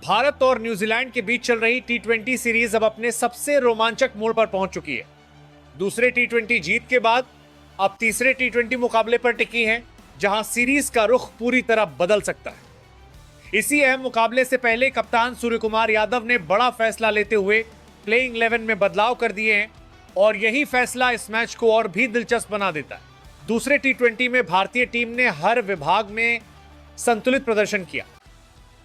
भारत और न्यूजीलैंड के बीच चल रही टी20 सीरीज अब अपने सबसे रोमांचक मोड़ पर पहुंच चुकी है। दूसरे टी20 जीत के बाद अब तीसरे टी20 मुकाबले पर टिकी हैं, जहां सीरीज का रुख पूरी तरह बदल सकता है। इसी अहम मुकाबले से पहले कप्तान सूर्यकुमार यादव ने बड़ा फैसला लेते हुए प्लेइंग 11 में बदलाव कर दिए हैं और यही फैसला इस मैच को और भी दिलचस्प बना देता है। दूसरे टी20 में भारतीय टीम ने हर विभाग में संतुलित प्रदर्शन किया।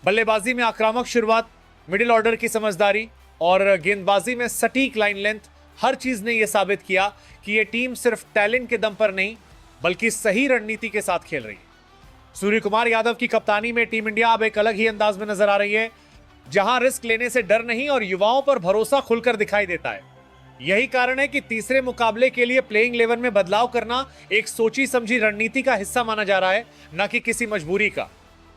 बल्लेबाजी में आक्रामक शुरुआत, मिडिल ऑर्डर की समझदारी और गेंदबाजी में सटीक लाइन लेंथ, हर चीज ने यह साबित किया कि यह टीम सिर्फ टैलेंट के दम पर नहीं बल्कि सही रणनीति के साथ खेल रही है। सूर्यकुमार यादव की कप्तानी में टीम इंडिया अब एक अलग ही अंदाज में नजर आ रही है, जहां रिस्क लेने से डर नहीं और युवाओं पर भरोसा खुलकर दिखाई देता है। यही कारण है कि तीसरे मुकाबले के लिए प्लेइंग 11 में बदलाव करना एक सोची समझी रणनीति का हिस्सा माना जा रहा है, न कि किसी मजबूरी का।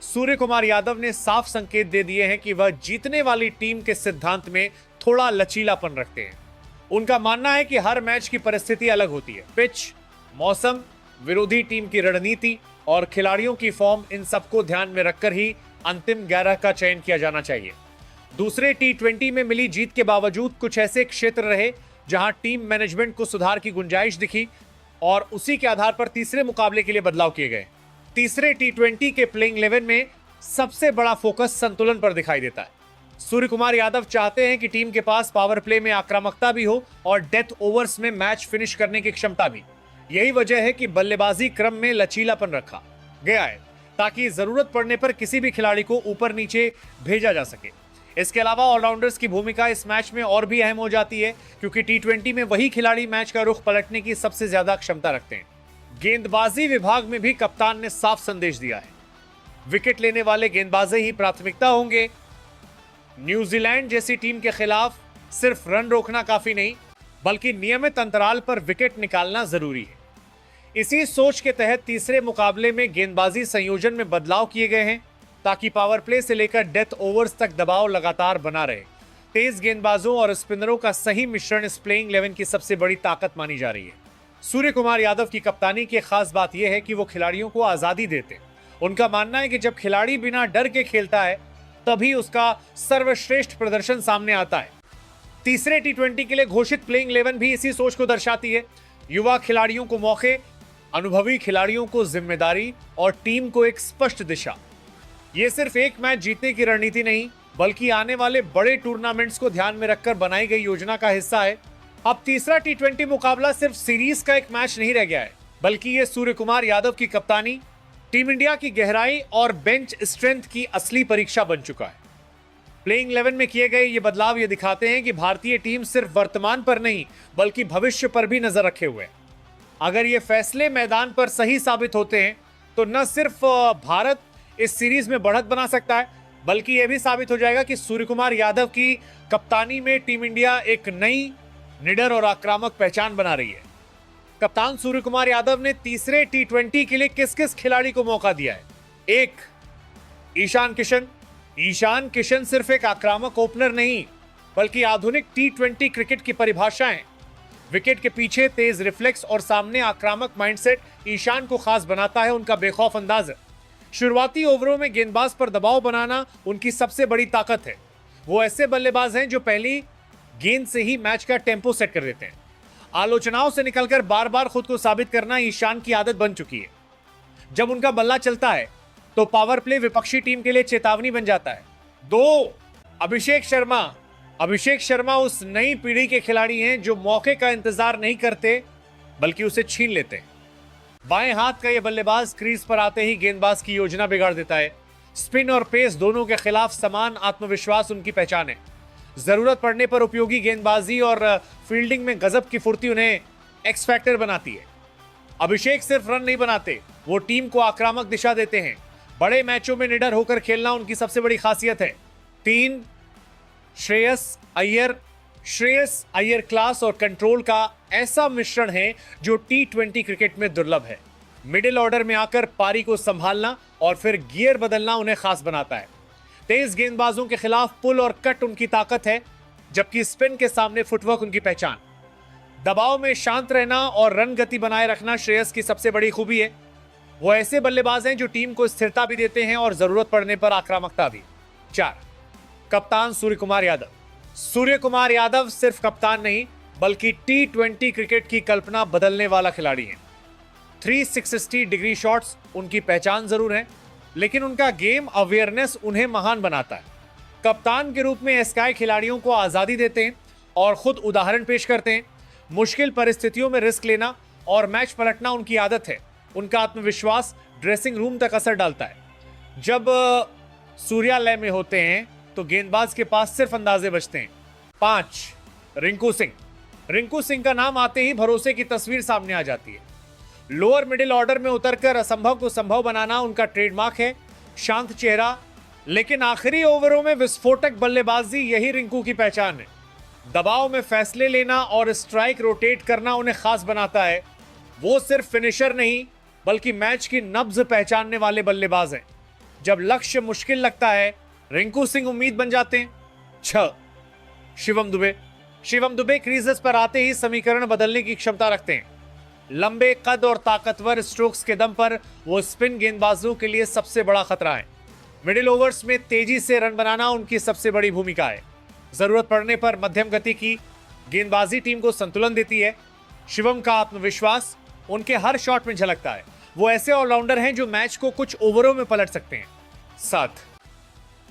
सूर्यकुमार यादव ने साफ संकेत दे दिए हैं कि वह जीतने वाली टीम के सिद्धांत में थोड़ा लचीलापन रखते हैं। उनका मानना है कि हर मैच की परिस्थिति अलग होती है। पिच, मौसम, विरोधी टीम की रणनीति और खिलाड़ियों की फॉर्म, इन सबको ध्यान में रखकर ही अंतिम 11 का चयन किया जाना चाहिए। दूसरे टी20 में मिली जीत के बावजूद कुछ ऐसे क्षेत्र रहे जहां टीम मैनेजमेंट को सुधार की गुंजाइश दिखी और उसी के आधार पर तीसरे मुकाबले के लिए बदलाव किए गए। तीसरे टी20 के प्लेइंग 11 में सबसे बड़ा फोकस संतुलन पर दिखाई देता है। सूर्यकुमार यादव चाहते हैं कि टीम के पास पावर प्ले में आक्रामकता भी हो और डेथ ओवर्स में मैच फिनिश करने की क्षमता भी। यही वजह है कि बल्लेबाजी क्रम में लचीलापन रखा गया है ताकि जरूरत पड़ने पर किसी भी खिलाड़ी को ऊपर नीचे भेजा जा सके। इसके अलावा ऑलराउंडर्स की भूमिका इस मैच में और भी अहम हो जाती है, क्योंकि टी20 में वही खिलाड़ी मैच का रुख पलटने की सबसे ज्यादा क्षमता रखते हैं। गेंदबाजी विभाग में भी कप्तान ने साफ संदेश दिया है, विकेट लेने वाले गेंदबाज ही प्राथमिकता होंगे। न्यूजीलैंड जैसी टीम के खिलाफ सिर्फ रन रोकना काफी नहीं बल्कि नियमित अंतराल पर विकेट निकालना जरूरी है। इसी सोच के तहत तीसरे मुकाबले में गेंदबाजी संयोजन में बदलाव किए गए हैं ताकि पावर प्ले से लेकर डेथ ओवर्स तक दबाव लगातार बना रहे। तेज गेंदबाजों और स्पिनरों का सही मिश्रण इस प्लेइंग 11 की सबसे बड़ी ताकत मानी जा रही है। सूर्यकुमार यादव की कप्तानी की खास बात यह है कि वो खिलाड़ियों को आजादी देते हैं। उनका मानना है कि जब खिलाड़ी बिना डर के खेलता है तभी उसका सर्वश्रेष्ठ प्रदर्शन सामने आता है। तीसरे टी20 के लिए घोषित प्लेइंग 11 भी इसी सोच को दर्शाती है। युवा खिलाड़ियों को मौके, अनुभवी खिलाड़ियों को जिम्मेदारी और टीम को एक स्पष्ट दिशा। यह सिर्फ एक मैच जीतने की रणनीति नहीं बल्कि आने वाले बड़े टूर्नामेंट्स को ध्यान में रखकर बनाई गई योजना का हिस्सा है। अब तीसरा टी20 मुकाबला सिर्फ सीरीज का एक मैच नहीं रह गया है, बल्कि यह सूर्यकुमार यादव की कप्तानी, टीम इंडिया की गहराई और बेंच स्ट्रेंथ की असली परीक्षा बन चुका है। प्लेइंग 11 में किए गए ये बदलाव ये दिखाते हैं कि भारतीय टीम सिर्फ वर्तमान पर नहीं बल्कि भविष्य पर भी नजर रखे हुए है। अगर ये फैसले मैदान पर सही साबित होते हैं तो न सिर्फ भारत इस सीरीज में बढ़त बना सकता है बल्कि यह भी साबित हो जाएगा कि सूर्यकुमार यादव की कप्तानी में टीम इंडिया एक नई, निडर और आक्रामक पहचान बना रही है। कप्तान सूर्यकुमार यादव ने तीसरे टी20 के लिए किस किस खिलाड़ी को मौका दिया है? 1. ईशान किशन। ईशान किशन सिर्फ एक आक्रामक ओपनर नहीं बल्कि आधुनिक टी20 क्रिकेट की परिभाषा है। विकेट के पीछे तेज रिफ्लेक्स और सामने आक्रामक माइंडसेट ईशान को खास बनाता है। उनका बेखौफ अंदाज है। शुरुआती ओवरों में गेंदबाज पर दबाव बनाना उनकी सबसे बड़ी ताकत है। वो ऐसे बल्लेबाज हैं जो पहली गेंद से ही मैच का टेम्पो सेट कर देते हैं। आलोचनाओं से निकलकर बार बार खुद को साबित करना ईशान की आदत बन चुकी है। जब उनका बल्ला चलता है तो पावर प्ले विपक्षी टीम के लिए चेतावनी बन जाता है। 2. अभिषेक शर्मा। अभिषेक शर्मा उस नई पीढ़ी के खिलाड़ी हैं जो मौके का इंतजार नहीं करते बल्कि उसे छीन लेते हैं। बाएं हाथ का यह बल्लेबाज क्रीज पर आते ही गेंदबाज की योजना बिगाड़ देता है। स्पिन और पेस दोनों के खिलाफ समान आत्मविश्वास उनकी पहचान है। जरूरत पड़ने पर उपयोगी गेंदबाजी और फील्डिंग में गजब की फुर्ती उन्हें एक्स फैक्टर बनाती है। अभिषेक सिर्फ रन नहीं बनाते, वो टीम को आक्रामक दिशा देते हैं। बड़े मैचों में निडर होकर खेलना उनकी सबसे बड़ी खासियत है। 3. श्रेयस अय्यर। श्रेयस अय्यर क्लास और कंट्रोल का ऐसा मिश्रण है जो टी20 क्रिकेट में दुर्लभ है। मिडिल ऑर्डर में आकर पारी को संभालना और फिर गियर बदलना उन्हें खास बनाता है। तेज गेंदबाजों के खिलाफ पुल और कट उनकी ताकत है, जबकि स्पिन के सामने फुटवर्क उनकी पहचान। दबाव में शांत रहना और रन गति बनाए रखना श्रेयस की सबसे बड़ी खूबी है। वो ऐसे बल्लेबाज हैं जो टीम को स्थिरता भी देते हैं और जरूरत पड़ने पर आक्रामकता भी। 4. कप्तान सूर्य कुमार यादव। सूर्य कुमार यादव सिर्फ कप्तान नहीं बल्कि T20 क्रिकेट की कल्पना बदलने वाला खिलाड़ी है। 360 डिग्री शॉट्स उनकी पहचान जरूर है, लेकिन उनका गेम अवेयरनेस उन्हें महान बनाता है। कप्तान के रूप में स्काई खिलाड़ियों को आजादी देते हैं और खुद उदाहरण पेश करते हैं। मुश्किल परिस्थितियों में रिस्क लेना और मैच पलटना उनकी आदत है। उनका आत्मविश्वास ड्रेसिंग रूम तक असर डालता है। जब सूर्यालय में होते हैं तो गेंदबाज के पास सिर्फ अंदाजे बचते हैं। 5 रिंकू सिंह। रिंकू सिंह का नाम आते ही भरोसे की तस्वीर सामने आ जाती है। लोअर मिडिल ऑर्डर में उतरकर असंभव को संभव बनाना उनका ट्रेडमार्क है। शांत चेहरा, लेकिन आखिरी ओवरों में विस्फोटक बल्लेबाजी, यही रिंकू की पहचान है। दबाव में फैसले लेना और स्ट्राइक रोटेट करना उन्हें खास बनाता है। वो सिर्फ फिनिशर नहीं बल्कि मैच की नब्ज पहचानने वाले बल्लेबाज हैं। जब लक्ष्य मुश्किल लगता है, रिंकू सिंह उम्मीद बन जाते हैं। 6 शिवम दुबे। शिवम दुबे क्रीजेस पर आते ही समीकरण बदलने की क्षमता रखते हैं। लंबे कद और ताकतवर स्ट्रोक्स के दम पर वो स्पिन गेंदबाजों के लिए सबसे बड़ा खतरा है। मिडिल ओवर्स में तेजी से रन बनाना उनकी सबसे बड़ी भूमिका है। जरूरत पड़ने पर मध्यम गति की गेंदबाजी टीम को संतुलन देती है। शिवम का आत्मविश्वास उनके हर शॉट में झलकता है। वो ऐसे ऑलराउंडर हैं जो मैच को कुछ ओवरों में पलट सकते हैं। 7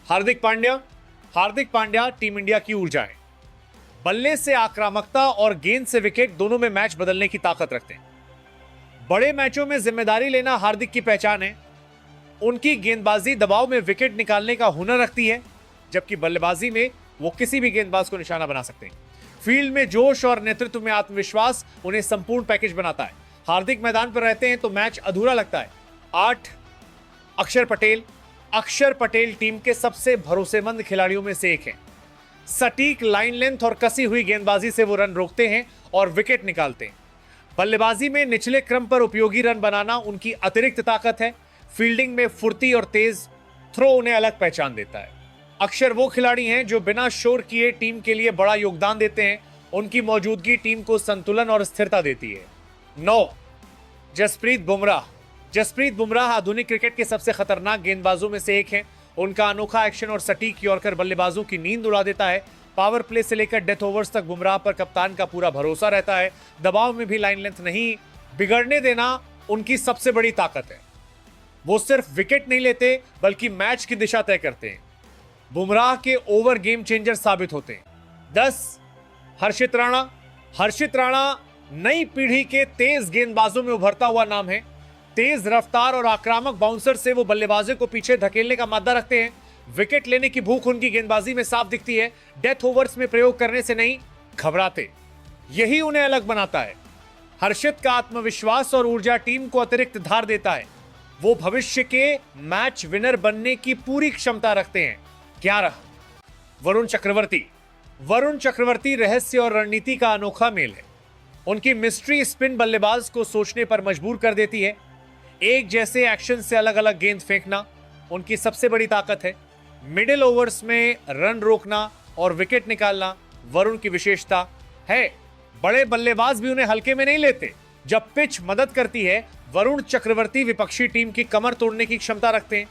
हार्दिक पांड्या। हार्दिक पांड्या टीम इंडिया की ऊर्जा है। बल्ले से आक्रामकता और गेंद से विकेट दोनों में मैच बदलने की ताकत रखते हैं। बड़े मैचों में जिम्मेदारी लेना हार्दिक की पहचान है। उनकी गेंदबाजी दबाव में विकेट निकालने का हुनर रखती है, जबकि बल्लेबाजी में वो किसी भी गेंदबाज को निशाना बना सकते हैं। फील्ड में जोश और नेतृत्व में आत्मविश्वास उन्हें संपूर्ण पैकेज बनाता है। हार्दिक मैदान पर रहते हैं तो मैच अधूरा लगता है। 8 अक्षर पटेल। अक्षर पटेल टीम के सबसे भरोसेमंद खिलाड़ियों में से एक है। सटीक लाइन लेंथ और कसी हुई गेंदबाजी से वो रन रोकते हैं और विकेट निकालते हैं। बल्लेबाजी में निचले क्रम पर उपयोगी रन बनाना उनकी अतिरिक्त ताकत है। फील्डिंग में फुर्ती और तेज थ्रो उन्हें अलग पहचान देता है। अक्षर वो खिलाड़ी हैं जो बिना शोर किए टीम के लिए बड़ा योगदान देते हैं। उनकी मौजूदगी टीम को संतुलन और स्थिरता देती है। 9 जसप्रीत बुमराह। जसप्रीत बुमराह आधुनिक क्रिकेट के सबसे खतरनाक गेंदबाजों में से एक हैं। उनका अनोखा एक्शन और सटीक यॉर्कर बल्लेबाजों की नींद उड़ा देता है। पावर प्ले से लेकर डेथ ओवर्स तक बुमराह पर कप्तान का पूरा भरोसा रहता है। दबाव में भी लाइन लेंथ नहीं बिगड़ने देना उनकी सबसे बड़ी ताकत है। वो सिर्फ विकेट नहीं लेते बल्कि मैच की दिशा तय करते हैं। बुमराह के ओवर गेम चेंजर साबित होते हैं। 10 हर्षित राणा। हर्षित राणा नई पीढ़ी के तेज गेंदबाजों में उभरता हुआ नाम है। तेज रफ्तार और आक्रामक बाउंसर से वो बल्लेबाजों को पीछे धकेलने का मादा रखते हैं। विकेट लेने की भूख उनकी गेंदबाजी में साफ दिखती है। डेथ ओवर्स में प्रयोग करने से नहीं, घबराते, यही उन्हें अलग बनाता है। हर्षित का आत्मविश्वास और ऊर्जा टीम को अतिरिक्त धार देता है। वो भविष्य के मैच विनर बनने की पूरी क्षमता रखते हैं। 11 वरुण चक्रवर्ती। वरुण चक्रवर्ती रहस्य और रणनीति का अनोखा मेल है। उनकी मिस्ट्री स्पिन बल्लेबाज को सोचने पर मजबूर कर देती है। एक जैसे एक्शन से अलग अलग गेंद फेंकना उनकी सबसे बड़ी ताकत है। मिडिल ओवर्स में रन रोकना और विकेट निकालना वरुण की विशेषता है। बड़े बल्लेबाज भी उन्हें हल्के में नहीं लेते। जब पिच मदद करती है, वरुण चक्रवर्ती विपक्षी टीम की कमर तोड़ने की क्षमता रखते हैं।